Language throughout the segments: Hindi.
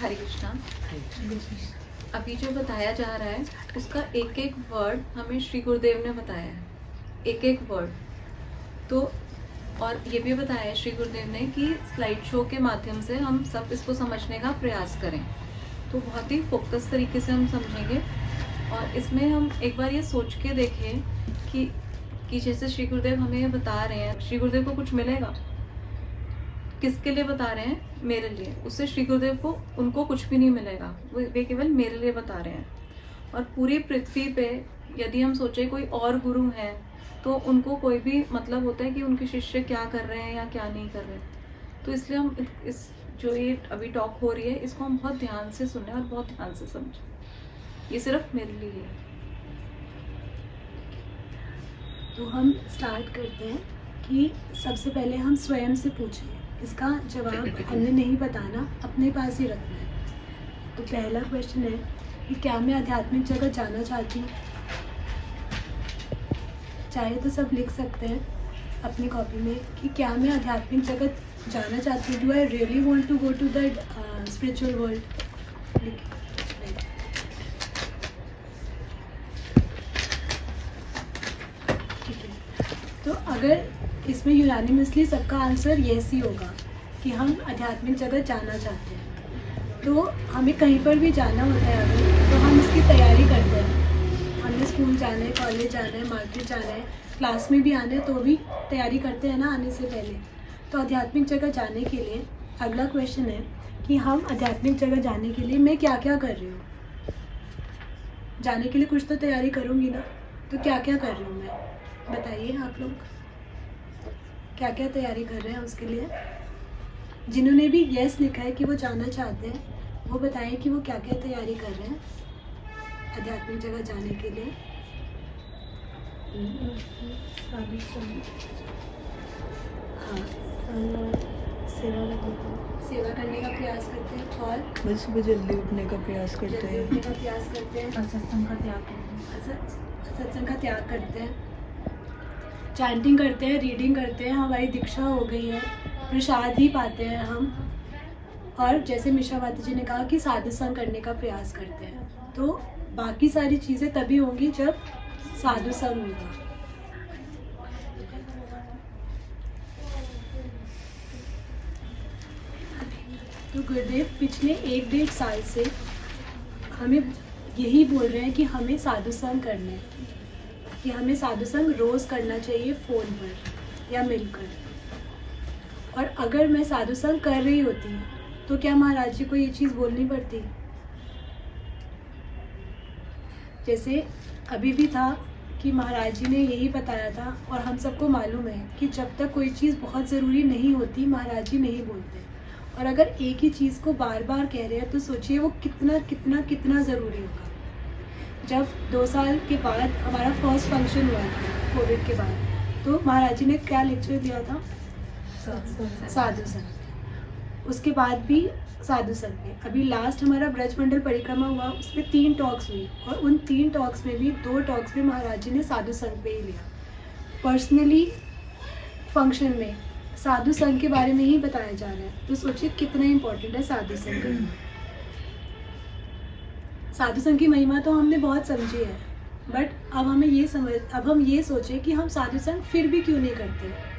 हरे कृष्णा। अभी जो बताया जा रहा है उसका एक एक वर्ड हमें श्री गुरुदेव ने बताया है, एक एक वर्ड। तो और ये भी बताया है श्री गुरुदेव ने कि स्लाइड शो के माध्यम से हम सब इसको समझने का प्रयास करें, तो बहुत ही फोकस तरीके से हम समझेंगे। और इसमें हम एक बार ये सोच के देखें कि जैसे श्री गुरुदेव हमें ये बता रहे हैं, श्री गुरुदेव को कुछ मिलेगा, किसके लिए बता रहे हैं? मेरे लिए। उससे श्री गुरुदेव को उनको कुछ भी नहीं मिलेगा, वे केवल मेरे लिए बता रहे हैं। और पूरी पृथ्वी पे यदि हम सोचे कोई और गुरु हैं तो उनको कोई भी मतलब होता है कि उनके शिष्य क्या कर रहे हैं या क्या नहीं कर रहे। तो इसलिए हम इस जो ये अभी टॉक हो रही है इसको हम बहुत ध्यान से सुने और बहुत ध्यान से समझें। ये सिर्फ मेरे लिए है। तो हम स्टार्ट करते हैं कि सबसे पहले हम स्वयं से पूछें, इसका जवाब हमने नहीं बताना, अपने पास ही रखना है। तो पहला क्वेश्चन है कि क्या मैं आध्यात्मिक जगत जाना चाहती हूँ? चाहे तो सब लिख सकते हैं अपनी कॉपी में कि क्या मैं आध्यात्मिक जगत जाना चाहती हूँ। Do I really want to go to the spiritual world? ठीक है, तो अगर इसमें यूनानिमसली सबका आंसर येस ही होगा कि हम आध्यात्मिक जगत जाना चाहते हैं, तो हमें कहीं पर भी जाना होता है अगर, तो हम इसकी तैयारी करते हैं। हमने स्कूल जाना है, कॉलेज जाना है, मार्केट जाना है, क्लास में भी आना है, तो भी तैयारी करते हैं ना आने से पहले। तो आध्यात्मिक जगह जाने के लिए अगला क्वेश्चन है कि हम आध्यात्मिक जगह जाने के लिए मैं क्या क्या कर रही हूँ। जाने के लिए कुछ तो तैयारी करूँगी ना, तो क्या क्या कर रही हूँ मैं, बताइए आप लोग क्या क्या तैयारी कर रहे हैं उसके लिए। जिन्होंने भी यस लिखा है कि वो जाना चाहते हैं वो बताएं कि वो क्या क्या तैयारी कर रहे हैं आध्यात्मिक जगह जाने के लिए। हाँ, सेवा करने का प्रयास करते हैं और बस सुबह जल्दी उठने का प्रयास करते हैं, उठने का प्रयास करते हैं, सत्संग का त्याग करते हैं, सत्संग का त्याग करते हैं, चैंटिंग करते हैं, रीडिंग करते हैं, हमारी दीक्षा हो गई है, प्रसाद ही पाते हैं हम। और जैसे मिश्रा माता जी ने कहा कि साधु संग करने का प्रयास करते हैं। तो बाकी सारी चीज़ें तभी होंगी जब साधु संग होगा। तो गुरुदेव पिछले 1-1.5 साल से हमें यही बोल रहे हैं कि हमें साधु संग करना है, कि हमें साधु संग रोज़ करना चाहिए फ़ोन पर या मिलकर। और अगर मैं साधु संग कर रही होती तो क्या महाराज जी को ये चीज़ बोलनी पड़ती? जैसे अभी भी था कि महाराज जी ने यही बताया था और हम सबको मालूम है कि जब तक कोई चीज़ बहुत ज़रूरी नहीं होती महाराज जी नहीं बोलते। और अगर एक ही चीज़ को बार बार कह रहे हैं तो सोचिए वो कितना कितना कितना ज़रूरी होगा। जब 2 साल के बाद हमारा फर्स्ट फंक्शन हुआ था कोविड के बाद, तो महाराज जी ने क्या लेक्चर दिया था? साधु संग। उसके बाद भी साधु संग में अभी लास्ट हमारा ब्रजमंडल परिक्रमा हुआ, उसमें 3 टॉक्स हुई और उन 3 टॉक्स में भी 2 टॉक्स में महाराज जी ने साधु संग पे ही लिया। पर्सनली फंक्शन में साधु संग के बारे में ही बताया जा रहा है, तो सोचिए कितना इम्पोर्टेंट है साधु संग करना। साधु संग की महिमा तो हमने बहुत समझी है, बट अब हम ये सोचें कि हम साधु संग फिर भी क्यों नहीं करते।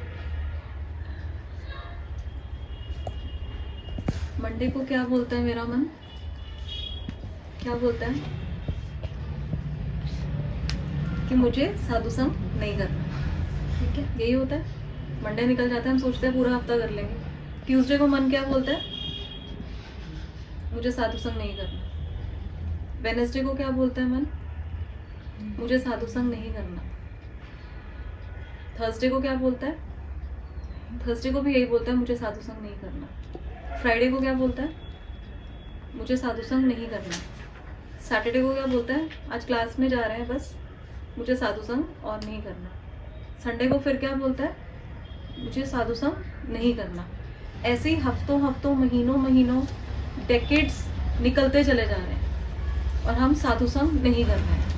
मंडे को क्या बोलता है मेरा मन? क्या बोलता है? कि मुझे साधु संग नहीं करना। ठीक है, यही होता है। मंडे निकल जाता है, हम सोचते हैं पूरा हफ्ता कर लेंगे। ट्यूसडे को मन क्या बोलता है? मुझे साधु संग नहीं करना। वेडनेसडे को क्या बोलता है मन? मुझे साधु संग नहीं करना। थर्सडे को क्या बोलता है? थर्सडे को भी यही बोलता है, मुझे साधु संग नहीं करना। फ्राइडे को क्या बोलता है? मुझे साधु संग नहीं करना। सैटरडे को क्या बोलता है? आज क्लास में जा रहे हैं बस, मुझे साधु संग और नहीं करना। संडे को फिर क्या बोलता है? मुझे साधु संग नहीं करना। ऐसे ही हफ्तों हफ्तों महीनों महीनों डेकेड्स निकलते चले जा रहे हैं और हम साधु संग नहीं कर रहे हैं।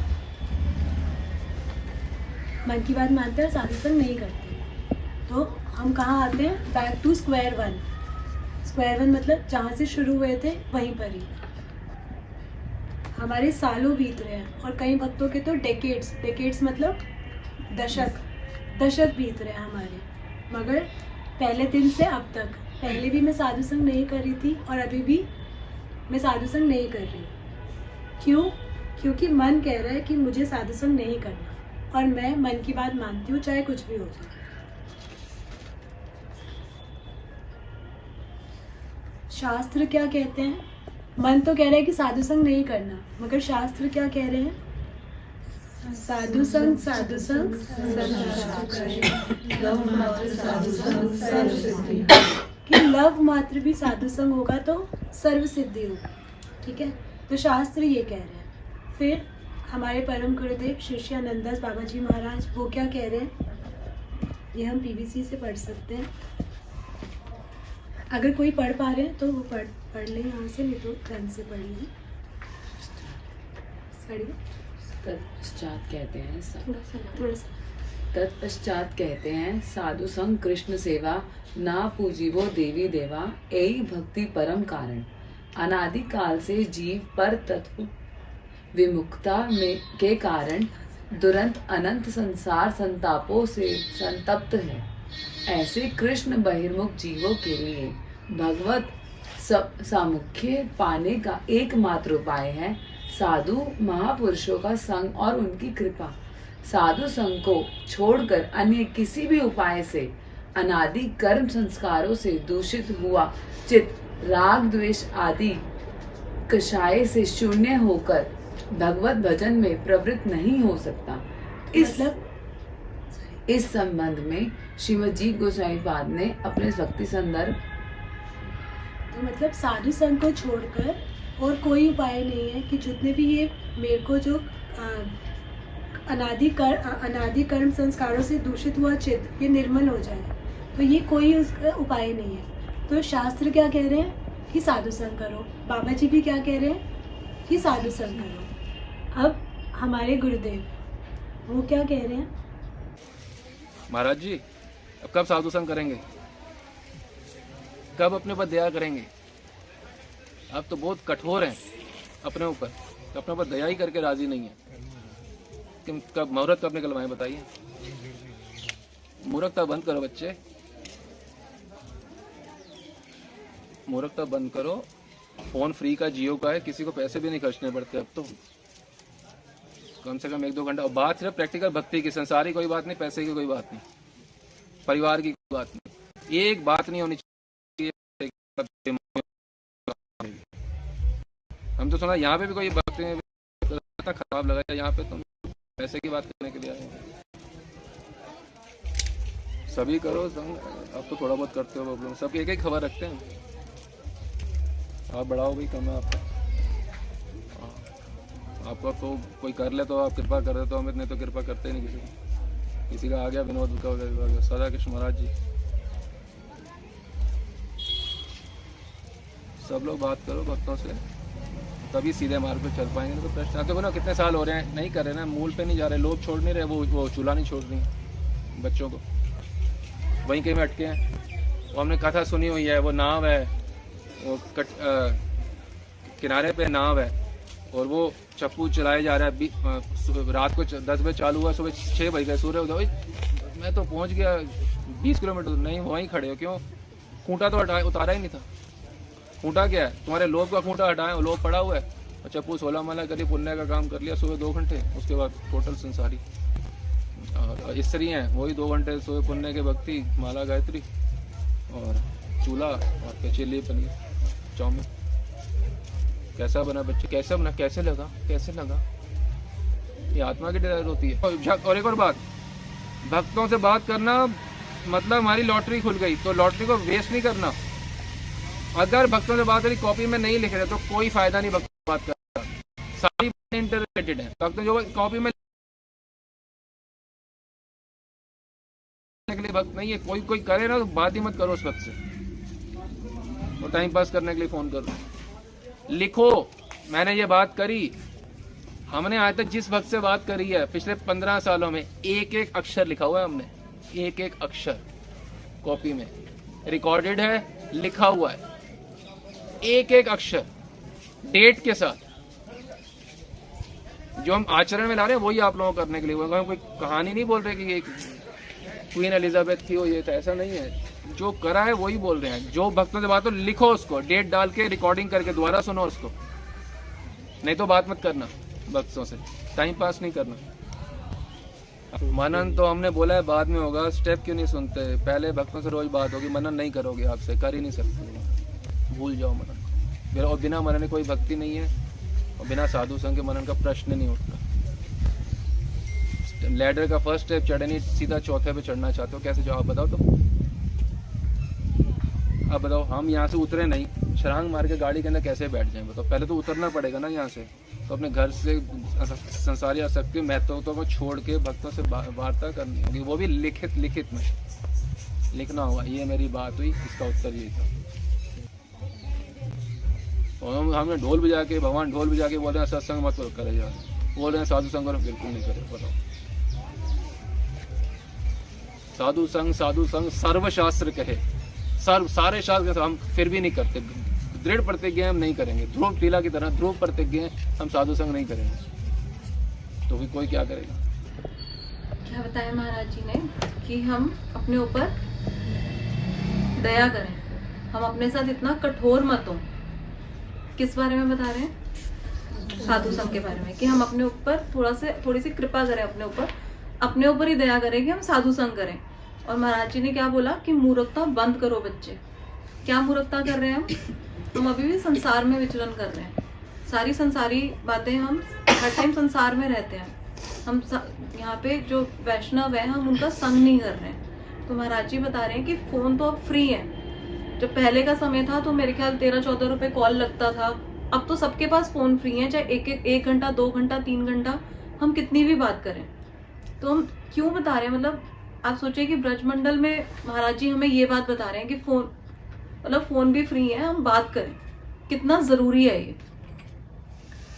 मन की बात मानते हैं, साधु संग नहीं करते, तो हम कहाँ आते हैं? Back to square one. Square one मतलब जहाँ से शुरू हुए थे वहीं पर ही। हमारे सालों बीत रहे हैं और कई भक्तों के तो डेकेड्स मतलब दशक बीत रहे हैं हमारे। मगर पहले दिन से अब तक, पहले भी मैं साधु संग नहीं कर रही थी और अभी भी मैं साधु संग नहीं कर रही। क्यों? क्योंकि मन कह रहा है कि मुझे साधु संग नहीं करना और मैं मन की बात मानती हूँ, चाहे कुछ भी हो जाए। शास्त्र क्या कहते हैं? मन तो कह रहा है कि साधु संग नहीं करना, मगर शास्त्र क्या कह रहे हैं? साधु संग कि लव मात्र भी साधु संग होगा तो सर्व सिद्धि होगी। ठीक है, तो शास्त्र ये कह रहे हैं। फिर हमारे परम गुरुदेव श्री आनंददास बाबा जी महाराज वो क्या कह रहे हैं, ये हम पीबीसी से पढ़ सकते हैं। अगर कोई पढ़ पा रहे हैं तो वो पढ़ लें यहाँ से, नहीं तो ध्यान से पढ़ लें। तत्पश्चात कहते हैं थोड़ा सा तत्पश्चात कहते हैं साधु संग कृष्ण सेवा, ना पूजीवो देवी देवा, यही भक्ति परम कारण। अनादि काल से जीव पर तत्व विमुक्ता में के कारण दुरंत अनंत संसार संतापों से संतप्त है। ऐसे कृष्ण बहिर्मुख जीवों के लिए भगवत सामुख्य पाने का एकमात्र उपाय है साधु महापुरुषों का संग और उनकी कृपा। साधु संग को छोड़कर अन्य किसी भी उपाय से अनादि कर्म संस्कारों से दूषित हुआ चित्त राग द्वेष आदि कषाय से शून्य होकर भगवत भजन में प्रवृत्त नहीं हो सकता। इस संबंध में श्रीमद जी गोसाई पाद ने अपने भक्ति संदर्भ तो मतलब साधु संग को छोड़कर और कोई उपाय नहीं है कि जितने भी ये मेरे को जो अनादि कर्म संस्कारों से दूषित हुआ चित्त ये निर्मल हो जाए, तो ये कोई उसका उपाय नहीं है। तो शास्त्र क्या कह रहे हैं कि साधु संग करो, बाबा जी भी क्या कह रहे हैं कि साधु संग करो। अब हमारे गुरुदेव वो क्या कह रहे हैं? महाराज जी अब कब साधु संग करेंगे, कब अपने पर दया करेंगे? आप तो बहुत कठोर हैं अपने ऊपर, अपने ऊपर दया ही करके राजी नहीं है। कि कब मुहूर्त कब निकलवाएं बताइए? मूर्खता बंद करो बच्चे, मूर्खता बंद करो। फोन फ्री का जियो का है, किसी को पैसे भी नहीं खर्चने पड़ते अब तो। कम से कम 1-2 घंटा। और बात सिर्फ प्रैक्टिकल भक्ति की, संसारी कोई बात नहीं, पैसे की कोई बात नहीं, परिवार की कोई बात नहीं। एक बात नहीं होनी चाहिए। हम तो सुना यहाँ पे भी कोई भक्ति में इतना खराब लगा, यहाँ पे तुम पैसे की बात करने के लिए आए। सभी करो संग, अब तो थोड़ा बहुत करते हो, सब एक खबर रखते हैं। आप बढ़ाओ भाई, कम है आपका तो कोई कर ले तो आप कृपा कर रहे, तो हम इतने तो कृपा करते ही नहीं किसी का आ गया विनोद का। सदा कृष्ण महाराज जी, सब लोग बात करो भक्तों से, तभी सीधे मार्ग पे चल पाएंगे। तो प्रश्न आते ना, कितने साल हो रहे हैं नहीं कर रहे ना, मूल पे नहीं जा रहे, लोग छोड़ नहीं रहे, वो चूल्हा नहीं छोड़ रही बच्चों को, वहीं कहीं में अटके हैं। वो हमने कथा सुनी हुई है, वो नाव है, वो किनारे पे नाव है और वो चप्पू चलाए जा रहा है। रात को 10 बजे चालू हुआ, सुबह 6 बज गए, सूर्य उदय। मैं तो पहुंच गया 20 किलोमीटर, नहीं वहीं खड़े हो। क्यों? खूंटा तो उतारा ही नहीं था। खूंटा क्या है? तुम्हारे लोभ का खूंटा हटाए, लोभ पड़ा हुआ है। और चप्पू 16 माला करी, पुण्य का काम कर लिया सुबह 2 घंटे, उसके बाद टोटल संसारी। और स्त्री हैं वही 2 घंटे सुबह पुण्य के भक्ति, माला गायत्री और चूल्हा और कचेली पनीर चाउमीन। कैसा बना बच्चे, कैसा बना, कैसे लगा? ये आत्मा की डिजायर होती है। और एक और बात, भक्तों से बात करना मतलब हमारी लॉटरी खुल गई, तो लॉटरी को वेस्ट नहीं करना। अगर भक्तों से बात करी, कॉपी में नहीं लिख रहे तो कोई फायदा नहीं भक्तों से बात करना। सारी इंटरलेटेड है। भक्तों जो कॉपी में के लिए भक्त नहीं है, कोई करे ना तो बात ही मत करो उस वक्त से, वो टाइम पास करने के लिए फोन करो। लिखो, मैंने ये बात करी, हमने आज तक जिस भक्त से बात करी है पिछले 15 सालों में, एक अक्षर लिखा हुआ है हमने, एक अक्षर कॉपी में रिकॉर्डेड है, लिखा हुआ है। एक एक अक्षर डेट के साथ जो हम आचरण में ला रहे हैं वही आप लोगों को करने के लिए। हम कोई कहानी नहीं बोल रहे कि ये क्वीन एलिजाबेथ थी और ये था, ऐसा नहीं है। जो करा है वही बोल रहे हैं। जो भक्तों से बात हो लिखो, उसको डेट डाल के रिकॉर्डिंग करके दोबारा सुनो उसको, नहीं तो बात मत करना भक्तों से, टाइम पास नहीं करना। मनन तो हमने बोला है बाद में होगा, स्टेप क्यों नहीं सुनते? पहले भक्तों से रोज बात होगी, मनन नहीं करोगे आपसे, कर ही नहीं सकते, भूल जाओ मनन। और बिना मनन कोई भक्ति नहीं है, और बिना साधु संग के मनन का प्रश्न नहीं उठता। लैडर का फर्स्ट स्टेप चढ़े नहीं, सीधा चौथे पे चढ़ना चाहते हो, कैसे जाओ आप बताओ तो। अब बताओ, हम यहाँ से उतरे नहीं, छलांग मार के गाड़ी के अंदर कैसे बैठ जाएं बताओ? पहले तो उतरना पड़ेगा ना यहाँ से। तो अपने घर से संसारी आसक्ति महत्वों को छोड़ के भक्तों से वार्ता करनी होगी, वो भी लिखित में लिखना होगा। ये मेरी बात हुई, इसका उत्तर ये था। और हमने ढोल बजा के, भगवान ढोल बजा के बोल रहे हैं सत्संग मत करे जा, बोल रहे हैं साधु संग करो, बिल्कुल नहीं करे। बताओ, साधु संग सर्वशास्त्र कहे, सारे शास्त्र हम फिर भी नहीं करते। दृढ़ प्रतिज्ञा हम नहीं करेंगे, ध्रुव टीला की तरह ध्रुव प्रतिज्ञा हम साधु संग नहीं करेंगे, तो भी कोई क्या करेगा? क्या बताया महाराज जी ने कि हम अपने ऊपर दया करें, हम अपने साथ इतना कठोर मत हो। किस बारे में बता रहे हैं? साधु संग के बारे में, कि हम अपने ऊपर थोड़ी सी कृपा करें, अपने ऊपर ही दया करें कि हम साधु संग करें। और महाराज जी ने क्या बोला कि मूर्खता बंद करो बच्चे। क्या मूर्खता कर रहे हैं हम अभी भी संसार में विचरण कर रहे हैं, सारी संसारी बातें, हम हर टाइम संसार में रहते हैं। हम यहाँ पे जो वैष्णव है हम उनका संग नहीं कर रहे हैं। तो महाराज जी बता रहे हैं कि फोन तो अब फ्री है। जब पहले का समय था तो मेरे ख्याल 13-14 रुपए कॉल लगता था, अब तो सबके पास फोन फ्री है, चाहे एक घंटा, 2 घंटा, 3 घंटा हम कितनी भी बात करें। तो हम क्यों बता रहे हैं, मतलब आप सोचिए कि ब्रजमंडल में महाराज जी हमें ये बात बता रहे हैं कि फोन भी फ्री है, हम बात करें, कितना जरूरी है ये।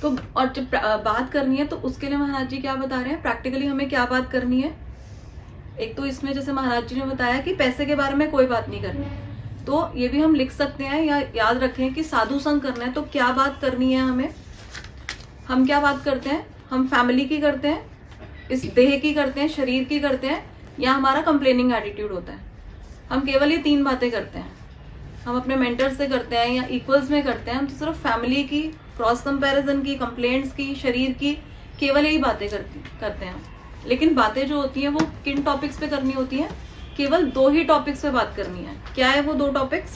तो और जब बात करनी है तो उसके लिए महाराज जी क्या बता रहे हैं, प्रैक्टिकली हमें क्या बात करनी है। एक तो इसमें जैसे महाराज जी ने बताया कि पैसे के बारे में कोई बात नहीं करनी, तो ये भी हम लिख सकते हैं या याद रखें कि साधु संग करना है तो क्या बात करनी है हमें। हम क्या बात करते हैं, हम फैमिली की करते हैं, इस देह की करते हैं, शरीर की करते हैं, या हमारा कंप्लेनिंग एटीट्यूड होता है। हम केवल ये 3 बातें करते हैं। हम अपने मेंटर से करते हैं या इक्वल्स में करते हैं, हम तो सिर्फ फैमिली की, क्रॉस कंपैरिजन की, कंप्लेंट्स की, शरीर की, केवल यही बातें करते हैं। लेकिन बातें जो होती हैं वो किन टॉपिक्स पे करनी होती हैं? केवल 2 ही टॉपिक्स पे बात करनी है। क्या है वो 2 टॉपिक्स?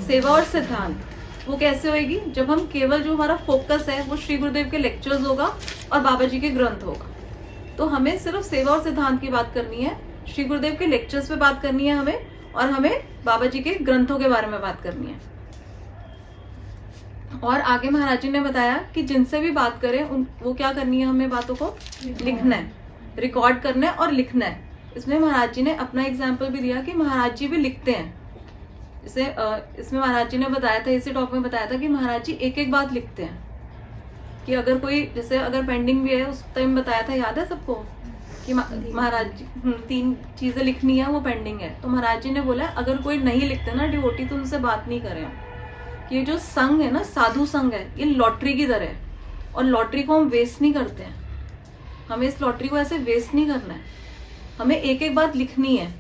सेवा और सिद्धांत। वो कैसे होएगी? जब हम केवल जो हमारा फोकस है वो श्री गुरुदेव के लेक्चर्स होगा और बाबा जी के ग्रंथ होगा। तो हमें सिर्फ सेवा और सिद्धांत की बात करनी है, श्री गुरुदेव के लेक्चर्स पे बात करनी है हमें, और हमें बाबा जी के ग्रंथों के बारे में बात करनी है। और आगे महाराज जी ने बताया कि जिनसे भी बात करें वो क्या करनी है, हमें बातों को लिखना है, रिकॉर्ड करना है और लिखना है। इसमें महाराज जी ने अपना एग्जाम्पल भी दिया कि महाराज जी भी लिखते हैं। जैसे इसमें महाराज जी ने बताया था, इसी टॉक में बताया था कि महाराज जी एक एक बात लिखते हैं। कि अगर कोई जैसे अगर पेंडिंग भी है, उस टाइम बताया था, याद है सबको, कि महाराज जी 3 चीजें लिखनी है वो पेंडिंग है। तो महाराज जी ने बोला अगर कोई नहीं लिखते ना डिवोटी तो उनसे बात नहीं करें। कि ये जो संग है ना, साधु संग है, ये लॉटरी की तरह है, और लॉटरी को हम वेस्ट नहीं करते हैं। हमें इस लॉटरी को ऐसे वेस्ट नहीं करना है, हमें एक एक बात लिखनी है।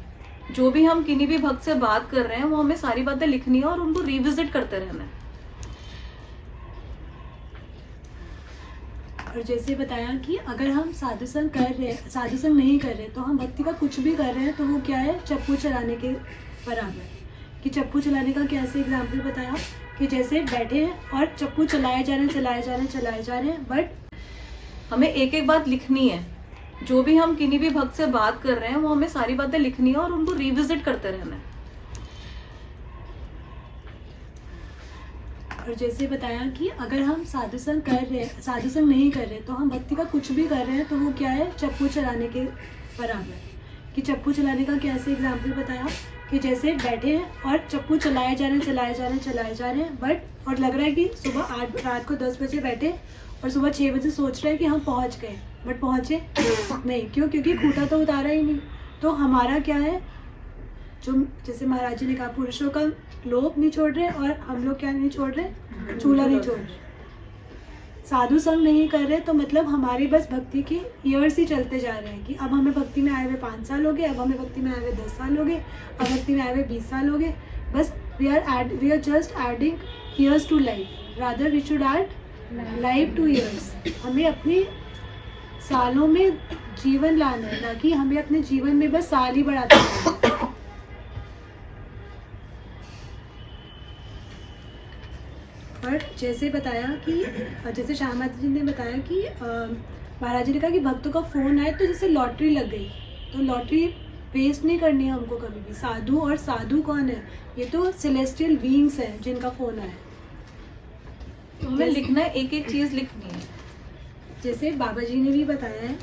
जो भी हम किन्हीं भी भक्त से बात कर रहे हैं वो हमें सारी बातें लिखनी है और उनको रिविजिट करते रहना है। और जैसे बताया कि अगर हम साधु संग नहीं कर रहे तो हम भक्ति का कुछ भी कर रहे हैं तो वो क्या है, चप्पू चलाने के बराबर। कि चप्पू चलाने का कैसे एग्जाम्पल बताया कि जैसे बैठे हैं और चप्पू चलाए जा रहे हैं, बट हमें एक एक बात लिखनी है। जो भी हम किन्हीं भी भक्त से बात कर रहे हैं वो हमें सारी बातें लिखनी है और उनको रिविजिट करते रहना है। और जैसे बताया कि अगर हम साधु संग नहीं कर रहे तो हम भक्ति का कुछ भी कर रहे हैं तो वो क्या है, चप्पू चलाने के बराबर। कि चप्पू चलाने का कैसे एग्जाम्पल बताया कि जैसे बैठे हैं और चप्पू चलाए जा रहे हैं, बट और लग रहा है कि सुबह 8 रात को 10 बजे बैठे और सुबह 6 बजे सोच रहे हैं कि हम पहुंच गए, बट पहुंचे नहीं। क्यों? क्योंकि खूंटा तो उतारा ही नहीं। तो हमारा क्या है, जो जैसे महाराज जी ने कहा, पुरुषों का लोभ नहीं छोड़ रहे और हम लोग क्या नहीं छोड़ रहे, चूल्हा नहीं छोड़ रहे, साधु संग नहीं कर रहे, तो मतलब हमारी बस भक्ति की ईयर्स ही चलते जा रहे हैं कि अब हमें भक्ति में आए हुए 5 साल हो गए, अब हमें भक्ति में आए हुए 10 साल हो गए, अब भक्ति में आए हुए 20 साल हो गए। बस we are just adding years to life, rather we should add life to years. हमें अपने सालों में जीवन लाना है, ना कि हमें अपने जीवन में बस साल ही बढ़ाते जाना है। और जैसे बताया कि जैसे श्याम माता जी ने बताया कि महाराज जी ने कहा कि भक्तों का फ़ोन आए तो जैसे लॉटरी लग गई, तो लॉटरी वेस्ट नहीं करनी है हमको कभी भी। साधु, और साधु कौन है? ये तो सेलेस्टियल बीइंग्स हैं जिनका फ़ोन आया। तो हमें लिखना है, एक एक चीज़ लिखनी है। जैसे बाबा जी ने भी बताया है,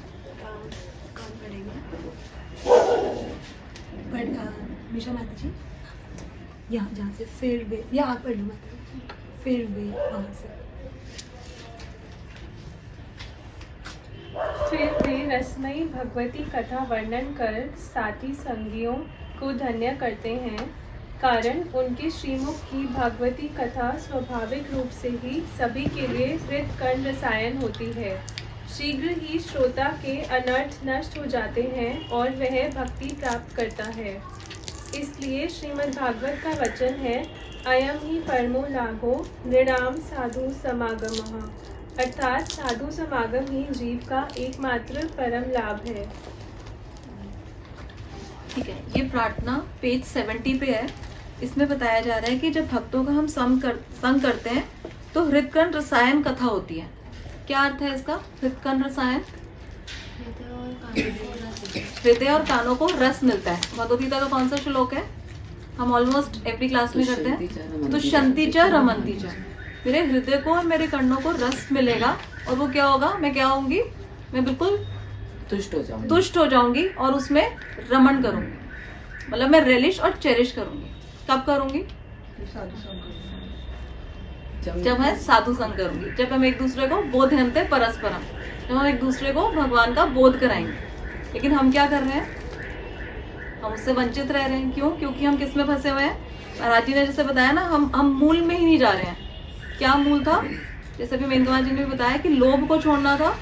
कौन पढ़ेंगे? बट मीशा माता जी, यहाँ जहाँ से फिर वे, या आप पढ़ लो माता जी, फिर वे वहाँ से। फिर वे रसमयी भगवती कथा वर्णन कर साथी संगियों को धन्य करते हैं, कारण उनके श्रीमुख की भागवती कथा स्वाभाविक रूप से ही सभी के लिए हृदकर्ण रसायन होती है। शीघ्र ही श्रोता के अनर्थ नष्ट हो जाते हैं और वह भक्ति प्राप्त करता है। इसलिए श्रीमद् भागवत का वचन है, अयम ही परमो लाभो नृणाम साधु समागमः, अर्थात साधु समागम ही जीव का एकमात्र परम लाभ है। ठीक है, ये प्रार्थना पेज 70 पे है। इसमें बताया जा रहा है कि जब भक्तों का हम संग करते हैं तो हृदकर्ण रसायन कथा होती है। क्या अर्थ है इसका? हृदकर्ण रसायन, हृदय और कानों को रस मिलता है। भगवद गीता का कौन सा श्लोक है? हम ऑलमोस्ट एवरी क्लास में करते हैं, तो शंति च रमंती च, मेरे हृदय को और मेरे कर्णों को रस मिलेगा और वो क्या होगा, मैं क्या होंगी, मैं बिल्कुल तुष्ट हो जाऊंगी और उसमें रमण करूंगी, मतलब मैं रेलिश और चेरिश करूंगी। कब करूंगी? जब मैं साधु संग करूंगी, जब हम एक दूसरे को बोधयन्ते परस्परम, जब हम एक दूसरे को भगवान का बोध कराएंगे। लेकिन हम क्या कर रहे हैं? हम उससे वंचित रह रहे हैं। क्यों? क्योंकि हम किस में फंसे हुए हैं? महाराज जी ने जैसे बताया ना, हम मूल में ही नहीं जा रहे हैं। क्या मूल था? जैसे भी मेनका जी ने भी बताया कि लोभ को छोड़ना था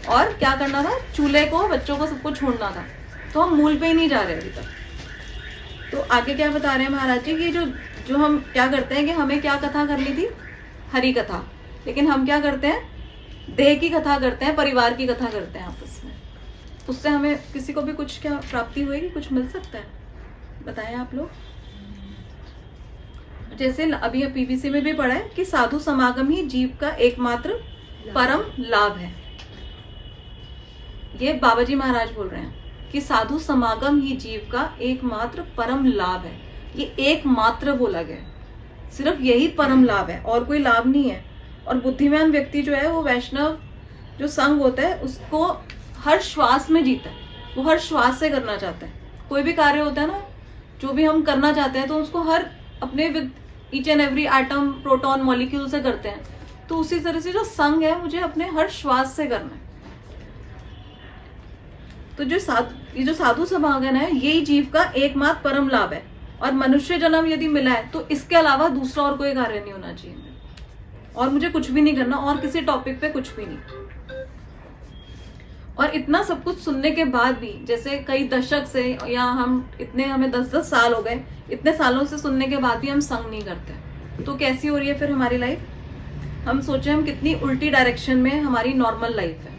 और क्या करना था, चूल्हे को, बच्चों को, सबको छोड़ना था। तो हम मूल पे ही नहीं जा रहे अभी तक। तो आगे क्या बता रहे हैं महाराज जी कि जो हम क्या करते हैं कि हमें क्या कथा करनी थी, हरि कथा, लेकिन हम क्या करते हैं, देह की कथा करते हैं, परिवार की कथा करते हैं आपस में। उससे हमें किसी को भी कुछ क्या प्राप्ति होएगी, कुछ मिल सकता है? बताएं आप लोग। जैसे अभी पीवीसी में भी पढ़ा है कि साधु समागम ही जीव का एकमात्र परम लाभ है। ये बाबा जी महाराज बोल रहे हैं कि साधु समागम ही जीव का एकमात्र परम लाभ है। ये एकमात्र बोला गया, सिर्फ यही परम लाभ है और कोई लाभ नहीं है। और बुद्धिमान व्यक्ति जो है वो वैष्णव जो संग होता है उसको हर श्वास में जीता है, वो हर श्वास से करना चाहता है। कोई भी कार्य होता है ना, जो भी हम करना चाहते हैं तो उसको हर अपने with each and every atom, proton, molecule से करते हैं। तो उसी तरह से जो संग है मुझे अपने हर श्वास से करना है। तो ये जो साधु समागम है यही जीव का एकमात्र परम लाभ है। और मनुष्य जन्म यदि मिला है तो इसके अलावा दूसरा और कोई कार्य नहीं होना चाहिए और मुझे कुछ भी नहीं करना और किसी टॉपिक पे कुछ भी नहीं। और इतना सब कुछ सुनने के बाद भी, जैसे कई दशक से या हमें 10-10 साल हो गए, इतने सालों से सुनने के बाद भी हम संग नहीं करते, तो कैसी हो रही है फिर हमारी लाइफ? हम सोचे हम कितनी उल्टी डायरेक्शन में हमारी नॉर्मल लाइफ है।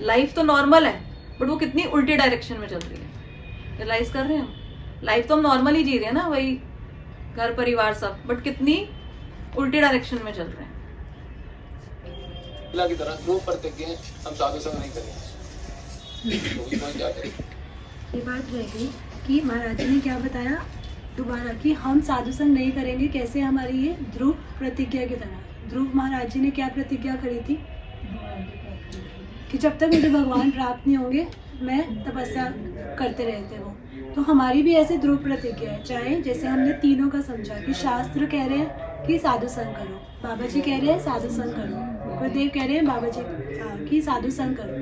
लाइफ तो नॉर्मल है बट वो कितनी उल्टी डायरेक्शन में चल रही है। रियलाइज कर रहे हैं हम? लाइफ तो हम नॉर्मल ही जी रहे हैं ना, वही घर परिवार सब, बट कितनी उल्टी डायरेक्शन में चल रहे हैं। की तरह ध्रुव प्रतिज्ञ हम साधु संग नहीं करेंगे। तो भी कौन क्या करे? ये बात रह गई कि महाराज जी ने क्या बताया दोबारा कि हम साधु संग नहीं करेंगे। कैसे? हमारी ये ध्रुव प्रतिज्ञा की तरह। ध्रुव महाराज जी ने क्या प्रतिज्ञा करी थी कि जब तक मुझे भगवान प्राप्त नहीं होंगे मैं तपस्या करते रहते वो। तो हमारी भी ऐसे ध्रुव प्रतिज्ञा है। चाहे जैसे हमने तीनों का समझा कि शास्त्र कह रहे हैं कि साधु संग करो, बाबा जी कह रहे हैं साधु संग करो, गुरुदेव कह रहे हैं बाबा जी कि साधु संग करो,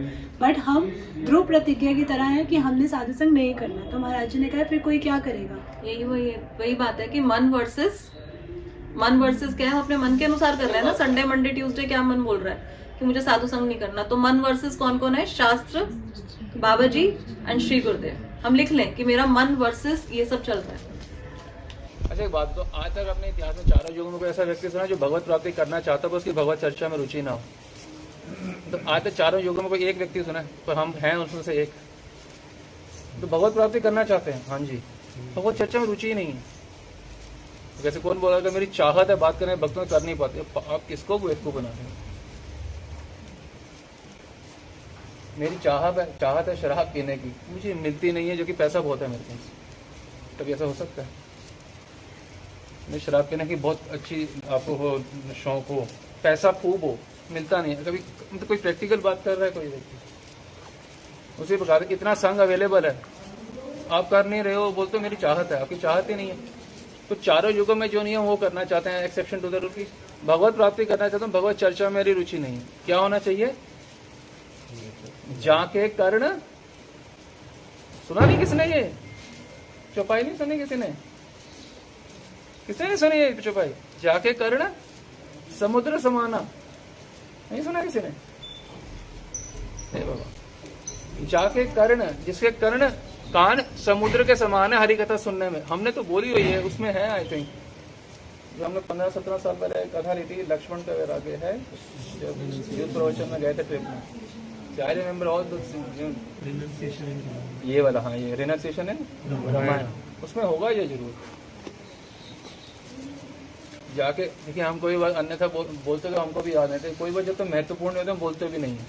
बट हम ध्रुव प्रतिज्ञा की तरह है कि हमने साधु संग नहीं करना। तो महाराज जी ने कहा फिर कोई क्या करेगा। यही वही बात है कि मन वर्सेस क्या है, हम अपने मन के अनुसार कर रहे हैं ना। संडे मंडे ट्यूसडे क्या मन बोल रहा है कि मुझे साधु संग नहीं करना, तो मन वर्सेस कौन कौन है, शास्त्र, बाबा जी एंड श्री गुरुदेव। हम लिख लें कि मेरा मन वर्सेस ये सब चल रहा है। अच्छा एक बात, तो आज तक अपने इतिहास में चारों युगों में कोई ऐसा व्यक्ति सुना जो भगवत प्राप्ति करना चाहता है उसकी भगवत चर्चा में रुचि ना हो? तो आज तक चारों युगों में कोई एक व्यक्ति सुना है, पर हम हैं उसमें से एक, तो भगवत प्राप्ति करना चाहते हैं, हाँ जी, भगवत चर्चा में रुचि ही नहीं है। जैसे कौन बोला कि मेरी चाहत है बात करने, भक्तों कर नहीं पाते, आप किसको बेवकूफ बनाते हैं? मेरी चाहत है शराब पीने की, मुझे मिलती नहीं है, जो कि पैसा बहुत है मेरे पास, तभी ऐसा हो सकता है। मैं शराब पीने की बहुत अच्छी आपको हो, शौक हो, पैसा खूब हो, मिलता नहीं है कभी। तो कोई प्रैक्टिकल बात कर रहा है कोई व्यक्ति, उसी प्रकार इतना संग अवेलेबल है, आप कर नहीं रहे हो, बोलते हो मेरी चाहत है, आपकी चाहत ही नहीं है। तो चारों युगों में जो नियम वो करना चाहते हैं, एक्सेप्शन टू द रूल की भगवत प्राप्ति करना चाहते हैं, भगवत चर्चा में मेरी रुचि नहीं है। क्या होना चाहिए? जाके कर्ण, सुना नहीं किसने ये चौपाई? नहीं सुनी किसी ने? किसने नहीं सुनी ये चौपाई? जाके कर्ण समुद्र समाना, नहीं सुना किसी ने? बाबा, जाके कर्ण, जिसके कर्ण कान समुद्र के समान है हरि कथा सुनने में। हमने तो बोली हुई है, उसमें है आई थिंक, जो हमने 15-17 साल पहले कथा ली थी, लक्ष्मण का वैराग्य है, जब युद्ध प्रवचन में गए थे ट्रिप में। आई रिमेम्बर ऑल ये वाला, हाँ ये रिनक्सेशन है रामायण, उसमें होगा ये जरूर। जाके देखिए, हम कोई बात अन्यथा बोलते तो हमको भी याद नहीं थे, कोई बात जब तो महत्वपूर्ण होते हम बोलते भी नहीं है।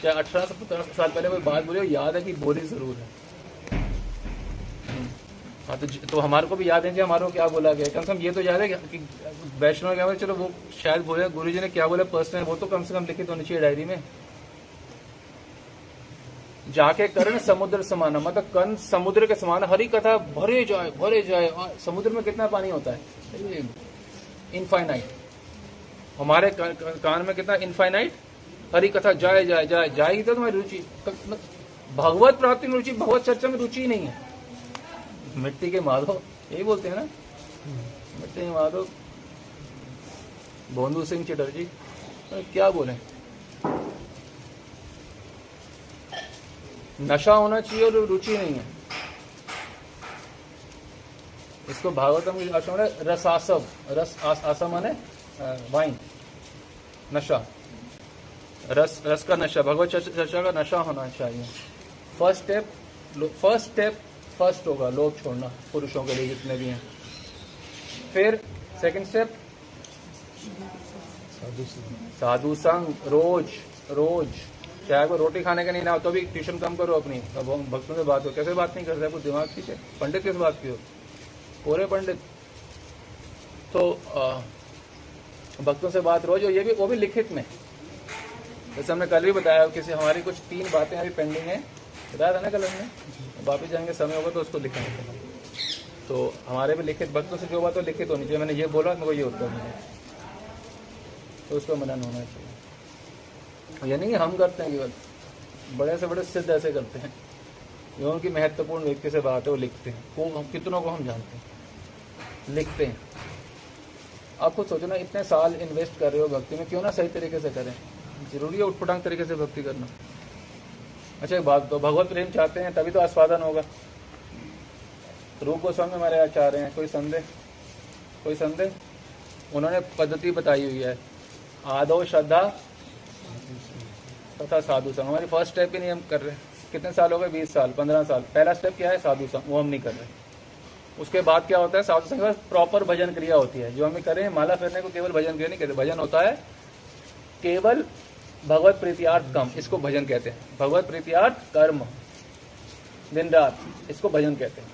क्या 18-17 साल पहले कोई बात बोली याद है कि बोली जरूर है। हाँ तो हमारे को भी याद है कि हमारे को क्या बोला गया, कम से कम ये तो याद है कि वैष्णव क्या बोले, चलो वो शायद बोले गुरु जी ने क्या बोला पर्सनल, वो तो कम से कम लिखित होनी चाहिए डायरी में। जाके कर्ण समुद्र समाना, मतलब कर्ण समुद्र के समान, हरी कथा भरे जाए। समुद्र में कितना पानी होता है? इनफाइनाइट। हमारे कान में कितना इनफाइनाइट, हरी कथा जाएगी तो तुम्हारी रुचि, भगवत प्राप्ति में रुचि, भगवत चर्चा में रुचि नहीं है। मिट्टी के माधव यही बोलते हैं ना, मिट्टी के माधव भोंदू सिंह चटर्जी, क्या बोले, नशा होना चाहिए और रुचि नहीं है। इसको भागवतम की भाषा में रसासव, रस आसम माने वाइन, नशा, रस का नशा, भगवत चर्चा का नशा होना चाहिए। फर्स्ट होगा लोभ छोड़ना, पुरुषों के लिए जितने भी हैं। फिर सेकंड स्टेप साधु संग, रोज चाहे को रोटी खाने का नहीं ना हो तो भी ट्यूशन कम करो अपनी, अब भक्तों से बात हो, कैसे बात नहीं करते, कुछ दिमाग पीछे, पंडित किस बात की हो, पूरे पंडित। तो भक्तों से बात रोज, और ये भी वो भी लिखित में, जैसे हमने कल भी बताया, किसी हमारी कुछ 3 बातें अभी पेंडिंग है, बताया था ना कल हमने, वापिस जाएंगे समय होगा तो उसको लिखेंगे। तो हमारे भी लिखित, भक्तों से जो बात हो लिखित होनी चाहिए, मैंने ये बोला मेरे को ये उत्तर मिले, तो उसका मनन होना चाहिए। ये नहीं हम करते हैं केवल, बड़े से बड़े सिद्ध ऐसे करते हैं, जो उनकी महत्वपूर्ण व्यक्ति से बात है वो लिखते हैं, वो हम कितनों को हम जानते हैं, लिखते हैं। आप खुद सोचो ना, इतने साल इन्वेस्ट कर रहे हो भक्ति में, क्यों ना सही तरीके से करें, जरूरी है उठपटांग तरीके से भक्ति करना। अच्छा एक बात, तो भगवत प्रेम चाहते हैं तभी तो आस्वादन होगा। रूप गोस्वामी हमारे यहाँ चाह रहे हैं, कोई संदेह? उन्होंने पद्धति बताई हुई है, आदो श्रद्धा तथा साधु संग। हमारी फर्स्ट स्टेप ही नहीं हम कर रहे, कितने साल हो गए, 20 साल 15 साल। पहला स्टेप क्या है? साधु संग, वो हम नहीं कर रहे। उसके बाद क्या होता है? साधु संग प्रॉपर भजन क्रिया होती है, जो हमें करें माला फेरने को केवल भजन क्रिया नहीं कहते, भजन होता है केवल भगवत प्रीतियार्थ कर्म, इसको भजन कहते हैं। भगवत प्रीतियार्थ कर्म दिन रात, इसको भजन कहते हैं।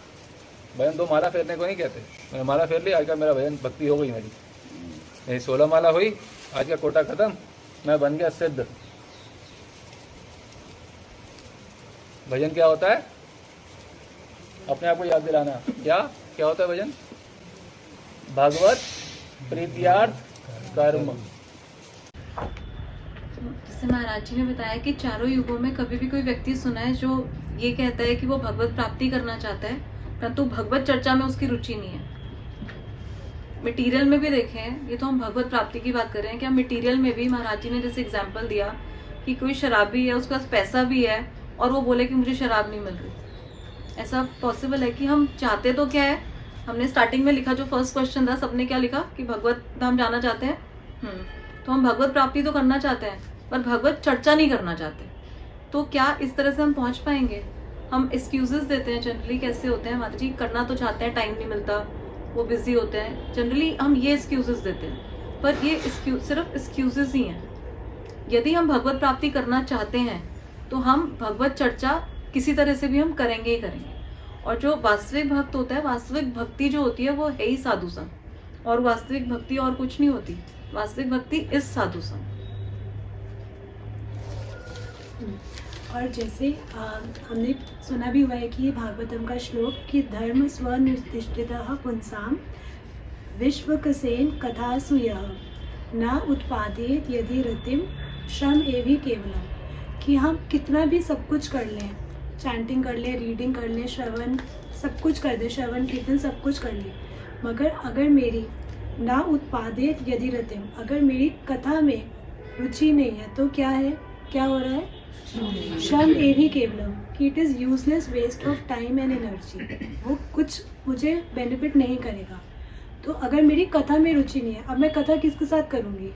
भजन तो माला फेरने को नहीं कहते, मैंने माला फेर ली, आज का मेरा भजन भक्ति हो गई, मेरी 16 माला हुई, आज का कोटा खत्म, मैं बन गया सिद्ध। भजन क्या होता है? अपने आप को याद दिलाना। क्या होता है भजन? भगवत प्रीत्यार्थ कर्म। जैसे महाराज जी ने बताया कि चारों युगों में कभी भी कोई व्यक्ति सुना है जो ये कहता है कि वो भगवत प्राप्ति करना चाहता है, परंतु भगवत चर्चा में उसकी रुचि नहीं है। मटेरियल में भी देखें, ये तो हम भगवत प्राप्ति की बात कर रहे हैं, क्या मटेरियल में भी महाराज जी ने जैसे एग्जाम्पल दिया कि कोई शराबी है, उसके पास पैसा भी है और वो बोले कि मुझे शराब नहीं मिल रही। ऐसा पॉसिबल है कि हम चाहते तो क्या है, हमने स्टार्टिंग में लिखा जो फर्स्ट क्वेश्चन था, सबने क्या लिखा कि भगवत धाम जाना चाहते हैं। तो हम भगवत प्राप्ति तो करना चाहते हैं पर भगवत चर्चा नहीं करना चाहते। तो क्या इस तरह से हम पहुंच पाएंगे? हम एक्सक्यूजेस देते हैं जनरली, कैसे होते हैं माता जी, करना तो चाहते हैं, टाइम नहीं मिलता, वो बिजी होते हैं, जनरली हम ये एक्सक्यूजेस देते हैं, पर ये सिर्फ एक्सक्यूजेस ही हैं। यदि हम भगवत प्राप्ति करना चाहते हैं तो हम भगवत चर्चा किसी तरह से भी हम करेंगे ही करेंगे। और जो वास्तविक भक्त होता है, वास्तविक भक्ति जो होती है वो है ही साधु संग, और वास्तविक भक्ति और कुछ नहीं होती। वास्तविक भक्ति इस साधु संग। और जैसे हमने सुना भी हुआ है कि ये भागवतम का श्लोक कि धर्म स्वनिष्ठितः पुंसाम विश्वकसेन कथासु यः न उत्पादेत यदि रतिम श्रम एवि केवलम, कि हम कितना भी सब कुछ कर लें, चैंटिंग कर लें, रीडिंग कर लें, श्रवण सब कुछ कर दें, श्रवण कीर्तन सब कुछ कर लें, मगर अगर मेरी ना उत्पादित यदि रतिम, अगर मेरी कथा में रुचि नहीं है तो क्या है, क्या हो रहा है? श्रम एवि केवलम, कि it is useless waste of time and energy, वो कुछ मुझे बेनिफिट नहीं करेगा। तो अगर मेरी कथा में रुचि नहीं है, अब मैं कथा किसके साथ करूँगी?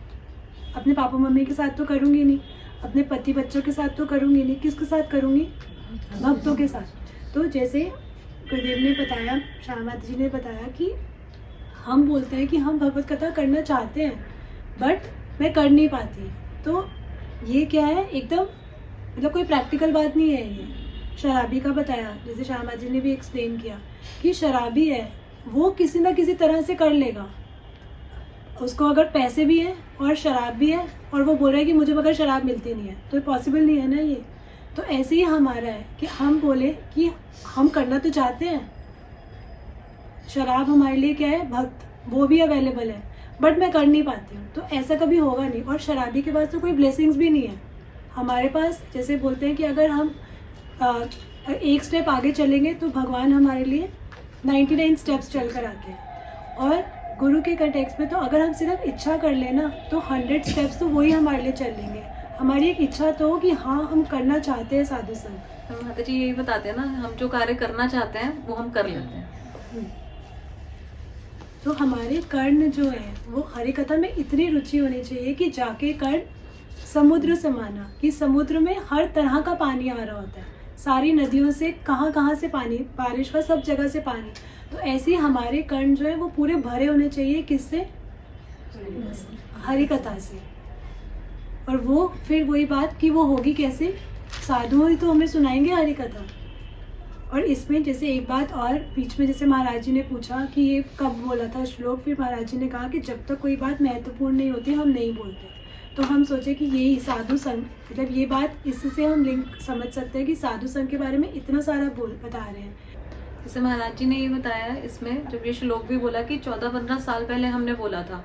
अपने पापा मम्मी के साथ तो करूँगी नहीं, अपने पति बच्चों के साथ तो करूँगी नहीं, किसके साथ करूँगी? भक्तों के साथ। तो जैसे गुरुदेव ने बताया, श्यामा माता जी ने बताया कि हम बोलते हैं कि हम भगवत कथा करना चाहते हैं बट मैं कर नहीं पाती। तो ये क्या है, एकदम मतलब कोई प्रैक्टिकल बात नहीं है। ये शराबी का बताया, जैसे श्यामा माता जी ने भी एक्सप्लेन किया कि शराबी है वो किसी ना किसी तरह से कर लेगा, उसको अगर पैसे भी हैं और शराब भी है और वो बोल रहा है कि मुझे मगर शराब मिलती नहीं है, तो पॉसिबल नहीं है ना ये। तो ऐसे ही हमारा है कि हम बोले कि हम करना तो चाहते हैं, शराब हमारे लिए क्या है, भक्त, वो भी अवेलेबल है बट मैं कर नहीं पाती हूँ, तो ऐसा कभी होगा नहीं। और शराबी के पास तो कोई ब्लेसिंग्स भी नहीं है। हमारे पास जैसे बोलते हैं कि अगर हम एक स्टेप आगे चलेंगे तो भगवान हमारे लिए 99 स्टेप्स चल कर आते हैं। और गुरु के कंटेक्स्ट में तो अगर हम सिर्फ इच्छा कर लेना तो 100 स्टेप्स तो वही हमारे लिए चल लेंगे। हमारी एक इच्छा तो हो कि हाँ हम करना चाहते हैं साधु संग। माता जी यही बताते हैं ना, हम जो कार्य करना चाहते हैं वो हम कर लेते हैं। तो हमारे कर्ण जो है वो हरि कथा में इतनी रुचि होनी चाहिए कि जाके कर्ण समुद्र समाना, कि समुद्र में हर तरह का पानी आ रहा होता है, सारी नदियों से कहाँ से पानी, बारिश का सब जगह से पानी। तो ऐसे ही हमारे कर्ण जो है वो पूरे भरे होने चाहिए, किससे? हरि कथा से। और वो फिर वही बात कि वो होगी कैसे, साधु ही तो हमें सुनाएंगे हरि कथा। और इसमें जैसे एक बात और बीच में जैसे महाराज जी ने पूछा कि ये कब बोला था श्लोक, फिर महाराज जी ने कहा कि जब तक कोई बात महत्वपूर्ण नहीं होती हम नहीं बोलते। तो हम सोचे कि यही साधु संघ, मतलब ये बात, इससे हम लिंक समझ सकते हैं कि साधु संघ के बारे में इतना सारा बता रहे हैं। जैसे महाराज जी ने ये बताया इसमें, जब ये श्लोक भी बोला कि 14-15 साल पहले हमने बोला था,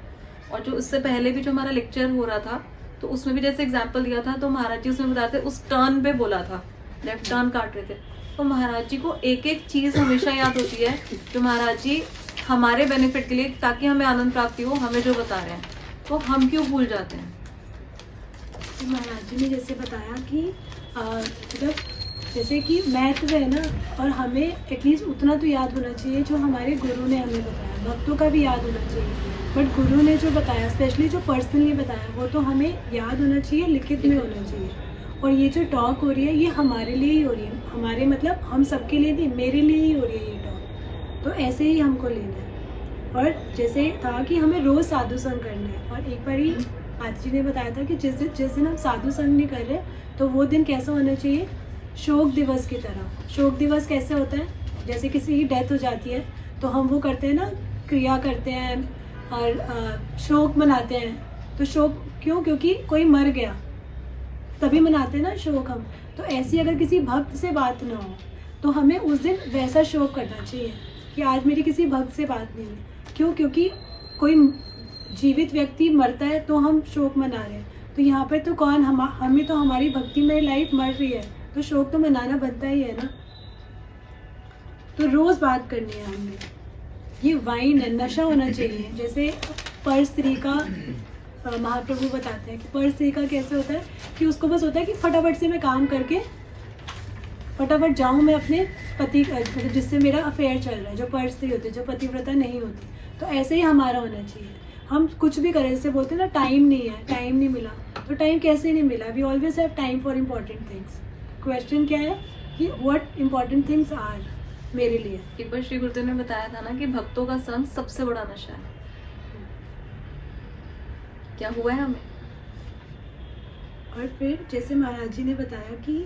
और जो उससे पहले भी जो हमारा लेक्चर हो रहा था तो उसमें भी जैसे एग्जाम्पल दिया था, तो महाराज जी उसमें बताते उस टर्न पे बोला था, लेफ्ट टर्न काट रहे थे। तो महाराज जी को एक एक चीज़ हमेशा याद होती है जो महाराज जी हमारे बेनिफिट के लिए, ताकि हमें आनंद प्राप्ति हो, हमें जो बता रहे हैं, तो हम क्यों भूल जाते हैं? महाराज जी ने जैसे बताया कि मतलब जैसे कि महत्व है ना, और हमें एटलीस्ट उतना तो याद होना चाहिए जो हमारे गुरु ने हमें बताया। भक्तों का भी याद होना चाहिए, बट गुरु ने जो बताया, स्पेशली जो पर्सनली बताया, वो तो हमें याद होना चाहिए, लिखित में होना चाहिए। और ये जो टॉक हो रही है ये हमारे लिए ही हो रही है, हमारे मतलब हम सबके लिए नहीं, मेरे लिए ही हो रही है ये टॉक। तो ऐसे ही हमको लेना है। और जैसे था कि हमें रोज़ साधु संग करना है। और एक बार ही आदि जी ने बताया था कि जिस दिन हम साधु संग नहीं कर रहे तो वो दिन कैसा होना चाहिए, शोक दिवस की तरह। शोक दिवस कैसे होता है, जैसे किसी की डेथ हो जाती है तो हम वो करते हैं ना, क्रिया करते हैं और शोक मनाते हैं। तो शोक क्यों, क्योंकि कोई मर गया तभी मनाते हैं ना शोक हम। तो ऐसी अगर किसी भक्त से बात ना हो तो हमें उस दिन वैसा शोक करना चाहिए कि आज मेरी किसी भक्त से बात नहीं हुई। क्यों, क्योंकि कोई जीवित व्यक्ति मरता है तो हम शोक मना रहे हैं, तो यहाँ पर तो कौन हमें तो हमारी भक्तिमय लाइफ मर रही है, तो शोक तो मनाना बनता ही है ना। तो रोज बात करनी है हमने, ये वाइन है, नशा होना चाहिए। जैसे पर स्त्री का महाप्रभु बताते हैं कि पर स्त्री का कैसे होता है कि उसको बस होता है कि फटाफट से मैं काम करके फटाफट जाऊं मैं अपने पति मतलब जिससे मेरा अफेयर चल रहा है, जो पर स्त्री होती है, जो पतिव्रता नहीं होती। तो ऐसे ही हमारा होना चाहिए। हम कुछ भी करें, जैसे बोलते हैं ना टाइम नहीं है, टाइम नहीं मिला, तो टाइम कैसे नहीं मिला? We always have time for important things. Question क्या है कि व्हाट इम्पोर्टेंट थिंग्स आर मेरे लिए। एक बार श्री गुरुदेव ने बताया था ना कि भक्तों का संग सबसे बड़ा नशा है। क्या हुआ है हमें? और फिर जैसे महाराज जी ने बताया कि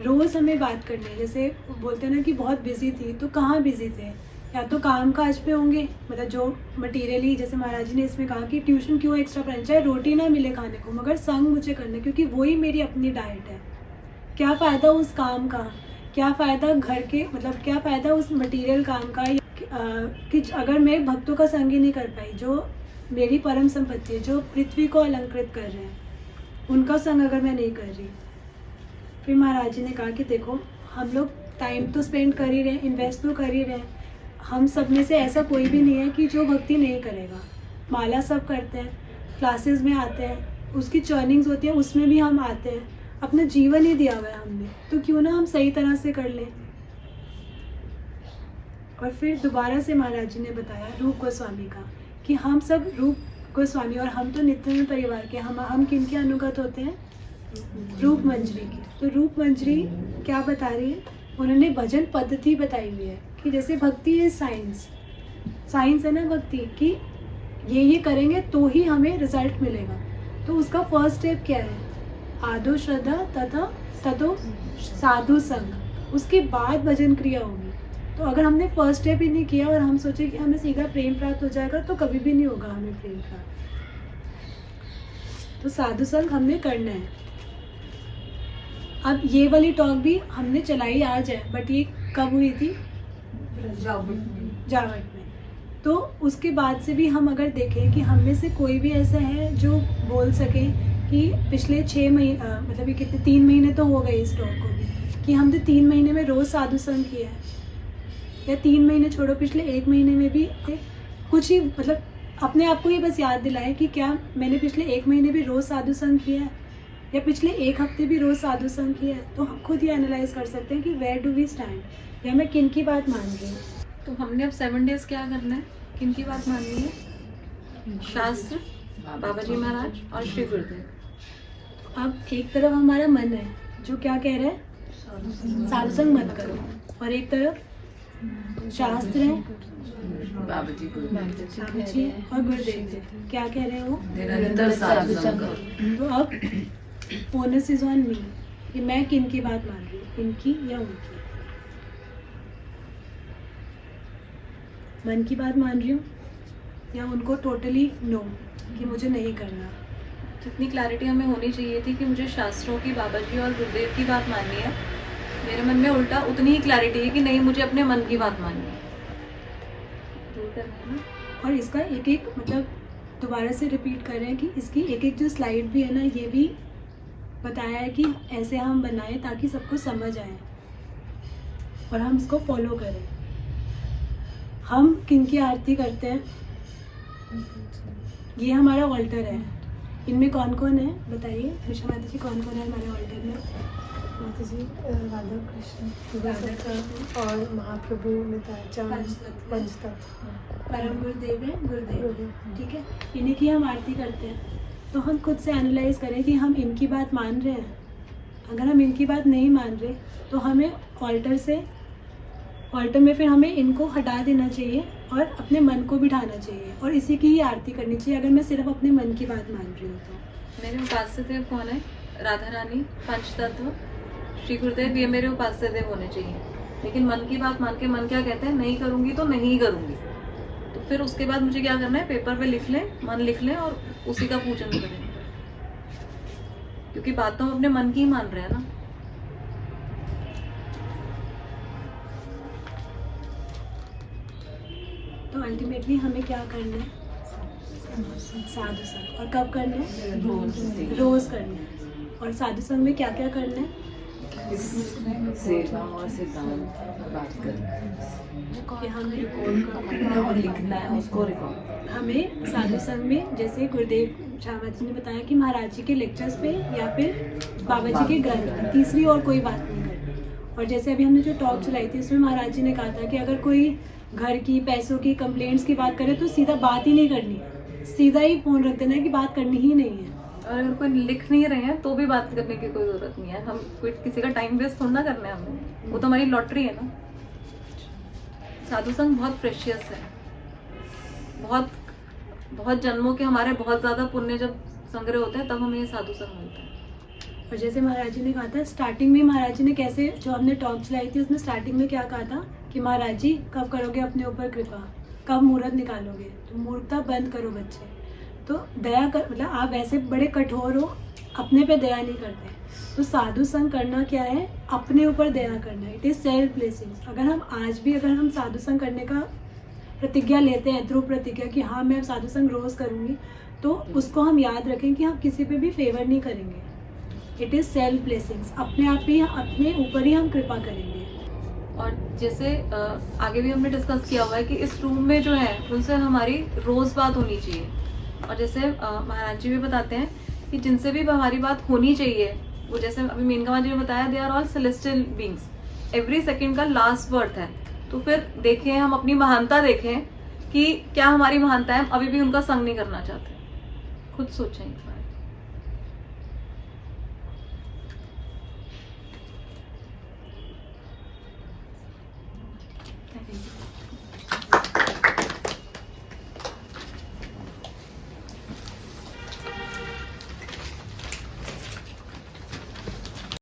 रोज़ हमें बात करनी है। जैसे बोलते हैं ना कि बहुत बिजी थी, तो कहाँ बिजी थे? या तो काम काज पे होंगे, मतलब जो मटीरियली, जैसे महाराज जी ने इसमें कहा कि ट्यूशन क्यों एक्स्ट्रा पढ़ना, चाहे रोटी ना मिले खाने को, मगर संग मुझे करना, क्योंकि वही मेरी अपनी डाइट है। क्या फ़ायदा उस काम का, क्या फ़ायदा घर के, मतलब क्या फ़ायदा उस मटीरियल काम का कि अगर मैं भक्तों का संग ही नहीं कर पाई, जो मेरी परम संपत्ति है, जो पृथ्वी को अलंकृत कर रहे हैं, उनका संग अगर मैं नहीं कर रही। फिर महाराज जी ने कहा कि देखो, हम लोग टाइम तो स्पेंड कर ही रहे हैं, इन्वेस्ट तो कर ही रहे हैं। हम सब में से ऐसा कोई भी नहीं है कि जो भक्ति नहीं करेगा। माला सब करते हैं, क्लासेस में आते हैं, उसकी चर्निंग्स होती है, उसमें भी हम आते हैं। अपना जीवन ही दिया हुआ है हमने, तो क्यों ना हम सही तरह से कर लें। और फिर दोबारा से महाराज जी ने बताया रूप गोस्वामी का कि हम सब रूप गोस्वामी, और हम तो नित्यानंद परिवार के, हम किन के अनुगत होते हैं? रूप मंजरी की। तो रूप मंजरी क्या बता रही है? उन्होंने भजन पद्धति बताई हुई है कि जैसे भक्ति इज साइंस है ना भक्ति, कि ये करेंगे तो ही हमें रिजल्ट मिलेगा। तो उसका फर्स्ट स्टेप क्या है? आदो श्रद्धा तथा ततो साधु संग, उसके बाद भजन क्रिया होगी। तो अगर हमने फर्स्ट स्टेप ही नहीं किया और हम सोचे कि हमें सीधा प्रेम प्राप्त हो जाएगा, तो कभी भी नहीं होगा हमें प्रेम प्राप्त। तो साधु संग हमने करना है। अब ये वाली टॉक भी हमने चलाई आज है, बट ये कब हुई थी? जावट में। तो उसके बाद से भी हम अगर देखें कि हम में से कोई भी ऐसा है जो बोल सके कि पिछले 6 महीने, मतलब ये कितने 3 महीने तो हो गए इस टॉक को भी, कि हमने 3 महीने में रोज़ साधु संग किया है, या 3 महीने छोड़ो, पिछले 1 महीने में भी कुछ ही, मतलब अपने आप को ही बस याद दिलाएं कि क्या मैंने पिछले 1 महीने भी रोज़ साधु संग किया है, या पिछले 1 हफ्ते भी रोज़ साधु संग किया है। तो हम खुद ही एनालाइज कर सकते हैं कि वेयर डू वी स्टैंड, या मैं किन की बात मान रही हूँ। तो हमने अब 7 डेज क्या करना है? किन की बात माननी है? शास्त्र, बाबा जी महाराज और श्री गुरुदेव। अब एक तरफ हमारा मन है जो क्या कह रहा है? साधु संग मत करो, और एक तरफ शास्त्र है, बाबा जी बाबा जी और गुरुदेव जी क्या कह रहे हो? निरंतर साधु संग करो। तो अब ओनस इज ऑन मी कि मैं किन की बात मान रही हूँ, इनकी या उनकी। मन की बात मान रही हूँ, या उनको टोटली नो कि मुझे नहीं करना। जितनी क्लैरिटी हमें होनी चाहिए थी कि मुझे शास्त्रों की, बाबा जी और गुरुदेव की बात माननी है, मेरे मन में उल्टा उतनी ही क्लैरिटी है कि नहीं, मुझे अपने मन की बात माननी है। दूर करना है ना। और इसका एक एक, मतलब दोबारा से रिपीट कर रहे हैं कि इसकी एक एक जो स्लाइड भी है ना, ये भी बताया है कि ऐसे हम बनाएं ताकि सबको समझ आए और हम इसको फॉलो करें। हम किन की आरती करते हैं? ये हमारा ऑल्टर है। इनमें कौन कौन है बताइए, कृष्ण माता जी, कौन कौन है हमारे ऑल्टर में? माता जी राधा कृष्ण और महाप्रभु पंचतत्व, परम गुरुदेव है, गुरुदेव, ठीक है, इन्हीं की हम आरती करते हैं। तो हम खुद से एनालाइज करें कि हम इनकी बात मान रहे हैं। अगर हम इनकी बात नहीं मान रहे तो हमें ऑल्टर में फिर हमें इनको हटा देना चाहिए और अपने मन को बिठाना चाहिए और इसी की ही आरती करनी चाहिए, अगर मैं सिर्फ अपने मन की बात मान रही हूँ तो। मेरे उपास्य देव कौन है? राधा रानी, पंचतत्व, श्री गुरुदेव, ये मेरे उपास्य देव होने चाहिए। लेकिन मन की बात मान के मन क्या कहते हैं? नहीं करूँगी तो नहीं करूँगी। तो फिर उसके बाद मुझे क्या करना है? पेपर पे लिख लें, मन लिख लें और उसी का पूजन करें, क्योंकि बात तो हम अपने मन की ही मान रहे हैं ना। तो अल्टीमेटली हमें क्या करना है? साधु संग। और कब करना है? रोज रोज करना है। और साधु संग में क्या क्या करना है? सेवा और सिद्धांत बात करना कि हमें और लिखना है उसको रिकॉर्ड। हमें साधु संग में जैसे गुरुदेव शामा जी ने बताया कि महाराज जी के लेक्चर्स पे या फिर बाबा जी के घर पे, तीसरी और कोई बात नहीं करनी। और जैसे अभी हमने जो टॉक चलाई थी उसमें महाराज जी ने कहा था कि अगर कोई घर की, पैसों की, कंप्लेंट्स की बात करे तो सीधा बात ही नहीं करनी, सीधा ही फोन रख देना है कि बात करनी ही नहीं है। और अगर कोई लिख नहीं रहे हैं तो भी बात करने की कोई जरूरत नहीं है। हम कोई किसी का टाइम वेस्ट थोड़ा ना करना है हमें, वो तो हमारी लॉटरी है ना। साधु संग बहुत प्रेशियस है, बहुत बहुत जन्मों के हमारे बहुत ज्यादा पुण्य जब संग्रह होते हैं तब हमें ये साधु संग मिलता है। और जैसे महाराज जी ने कहा था स्टार्टिंग में, महाराज जी ने कैसे, जो हमने टॉक चलाई थी उसमें स्टार्टिंग में क्या कहा था कि महाराज जी कब करोगे अपने ऊपर कृपा, कब मुहूर्त निकालोगे, तो मूर्खता बंद करो बच्चे। तो दया कर, मतलब आप ऐसे बड़े कठोर हो, अपने पे दया नहीं करते। तो साधु संग करना क्या है? अपने ऊपर दया करना। It is self blessings. अगर हम आज भी अगर हम साधु संग करने का प्रतिज्ञा लेते हैं, ध्रुव प्रतिज्ञा कि हाँ मैं साधु संग रोज करूंगी, तो उसको हम याद रखें कि हम किसी पे भी फेवर नहीं करेंगे। It is self blessings. अपने आप ही, अपने ऊपर ही हम कृपा करेंगे। और जैसे आगे भी हमने डिस्कस किया हुआ है कि इस रूम में जो है उनसे हमारी रोज बात होनी चाहिए। और जैसे महाराज जी भी बताते हैं कि जिनसे भी हमारी बात होनी चाहिए, वो जैसे अभी मेनका जी ने बताया, they are all celestial beings, every second का लास्ट बर्थ है। तो फिर देखें, हम अपनी महानता देखें कि क्या हमारी महानता है, हम अभी भी उनका संग नहीं करना चाहते। खुद सोचें इस बारे में। Thank you.